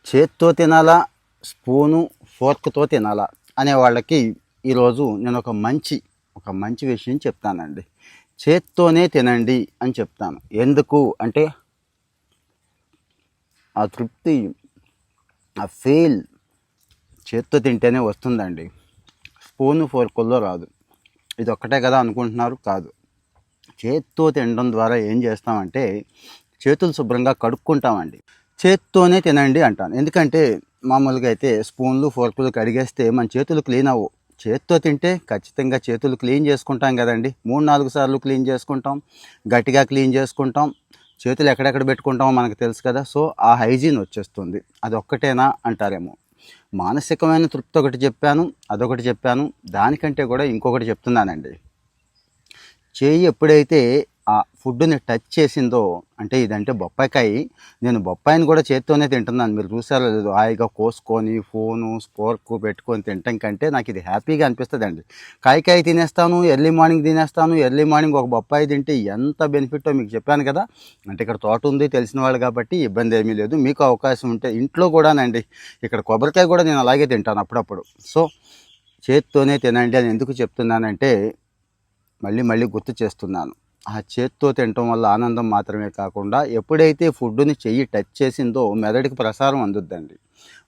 చేత్తో తినాలా, స్పూను ఫోర్క్తో తినాలా అనే వాళ్ళకి ఈరోజు నేను ఒక మంచి విషయం చెప్తానండి. చేత్తోనే తినండి అని చెప్తాను. ఎందుకు అంటే ఆ తృప్తి, ఆ ఫీల్ చేత్తో తింటేనే వస్తుందండి. స్పూను ఫోర్కుల్లో రాదు. ఇది ఒక్కటే కదా అనుకుంటున్నారు, కాదు. చేత్తో తినడం ద్వారా ఏం చేస్తామంటే చేతులు శుభ్రంగా కడుక్కుంటామండి. చేత్తోనే తినండి అంటాను. ఎందుకంటే మామూలుగా అయితే స్పూన్లు ఫోర్కులు కడిగేస్తే మన చేతులు క్లీన్ అవ్వవు. చేత్తో తింటే ఖచ్చితంగా చేతులు క్లీన్ చేసుకుంటాం కదండి. 3-4 సార్లు క్లీన్ చేసుకుంటాం, గట్టిగా క్లీన్ చేసుకుంటాం. చేతులు ఎక్కడెక్కడ పెట్టుకుంటామో మనకు తెలుసు కదా. సో ఆ హైజీన్ వచ్చేస్తుంది. అది ఒక్కటేనా అంటారేమో. మానసికమైన తృప్తి ఒకటి చెప్పాను, అదొకటి చెప్పాను. దానికంటే కూడా ఇంకొకటి చెప్తున్నానండి. చేయి ఎప్పుడైతే ఆ ఫుడ్ని టచ్ చేసిందో, అంటే ఇదంటే బొప్పాయికాయ, నేను బొప్పాయిని కూడా చేత్తోనే తింటున్నాను. మీరు చూసారో లేదు, హాయిగా కోసుకొని ఫోను స్పోర్క్ పెట్టుకొని తినటం కంటే నాకు ఇది హ్యాపీగా అనిపిస్తుందండి. కాయ తినేస్తాను, ఎర్లీ మార్నింగ్ తినేస్తాను. ఎర్లీ మార్నింగ్ ఒక బొప్పాయి తింటే ఎంత బెనిఫిట్టో మీకు చెప్పాను కదా. అంటే ఇక్కడ తోట ఉంది, తెలిసిన వాళ్ళు కాబట్టి ఇబ్బంది ఏమీ లేదు. మీకు అవకాశం ఉంటే ఇంట్లో కూడానండి, ఇక్కడ కొబ్బరికాయ కూడా నేను అలాగే తింటాను అప్పుడప్పుడు. సో చేత్తోనే తినండి అని ఎందుకు చెప్తున్నానంటే మళ్ళీ గుర్తు చేస్తున్నాను. ఆ చేత్తో తినటం వల్ల ఆనందం మాత్రమే కాకుండా ఎప్పుడైతే ఫుడ్ని చెయ్యి టచ్ చేసిందో మెదడుకి ప్రసారం అందుద్దండి.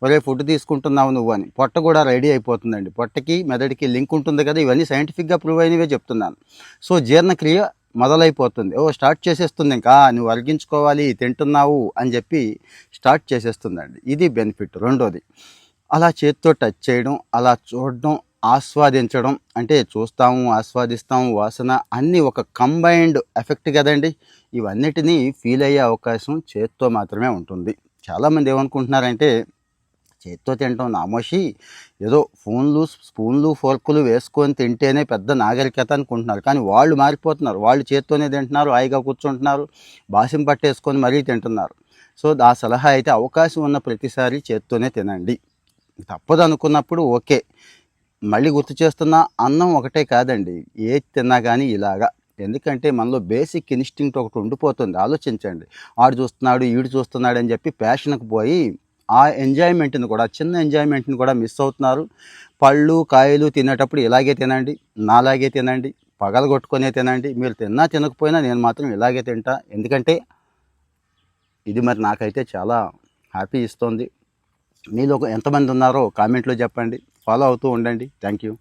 ఒరే ఫుడ్ తీసుకుంటున్నావు నువ్వు అని పొట్ట కూడా రెడీ అయిపోతుందండి. పొట్టకి మెదడుకి లింక్ ఉంటుంది కదా. ఇవన్నీ సైంటిఫిక్గా ప్రూవ్ అయినవే చెప్తున్నాను. సో జీర్ణక్రియ మొదలైపోతుంది. స్టార్ట్ చేసేస్తుంది. ఇంకా నువ్వు అరిగించుకోవాలి, తింటున్నావు అని చెప్పి స్టార్ట్ చేసేస్తుందండి. ఇది బెనిఫిట్. రెండోది, అలా చేత్తో టచ్ చేయడం, అలా చూడడం, ఆస్వాదించడం. అంటే చూస్తాము, ఆస్వాదిస్తాము, వాసన అన్నీ ఒక కంబైన్డ్ ఎఫెక్ట్ కదండి. ఇవన్నిటినీ ఫీల్ అయ్యే అవకాశం చేత్తో మాత్రమే ఉంటుంది. చాలామంది ఏమనుకుంటున్నారంటే చేత్తో తినటం నామోషి, ఏదో స్పూన్లు ఫోర్కులు వేసుకొని తింటేనే పెద్ద నాగరికత అనుకుంటున్నారు. కానీ వాళ్ళు మారిపోతున్నారు. వాళ్ళు చేత్తోనే తింటున్నారు, హాయిగా కూర్చుంటున్నారు, బాసిం పట్టేసుకొని మరీ తింటున్నారు. సో ఆ సలహా అయితే అవకాశం ఉన్న ప్రతిసారి చేత్తోనే తినండి. తప్పదు అనుకున్నప్పుడు ఓకే. మళ్ళీ గుర్తు చేస్తున్నా, అన్నం ఒకటే కాదండి, ఏది తిన్నా కానీ ఇలాగా. ఎందుకంటే మనలో బేసిక్ ఇన్స్టింక్ట్ ఒకటి ఉండిపోతుంది. ఆలోచించండి, ఆడు చూస్తున్నాడు, ఈడు చూస్తున్నాడు అని చెప్పి ప్యాషన్కి పోయి ఆ ఎంజాయ్మెంట్ని కూడా, చిన్న ఎంజాయ్మెంట్ని కూడా మిస్ అవుతున్నారు. పళ్ళు కాయలు తినేటప్పుడు ఇలాగే తినండి, నాలాగే తినండి, పగలగొట్టుకునే తినండి. మీరు తిన్నా తినకపోయినా నేను మాత్రం ఇలాగే తింటా. ఎందుకంటే ఇది మరి నాకైతే చాలా హ్యాపీ ఇస్తుంది. మీలో ఎంతమంది ఉన్నారో కామెంట్లో చెప్పండి. ఫాలో అవుతూ ఉండండి. Thank you.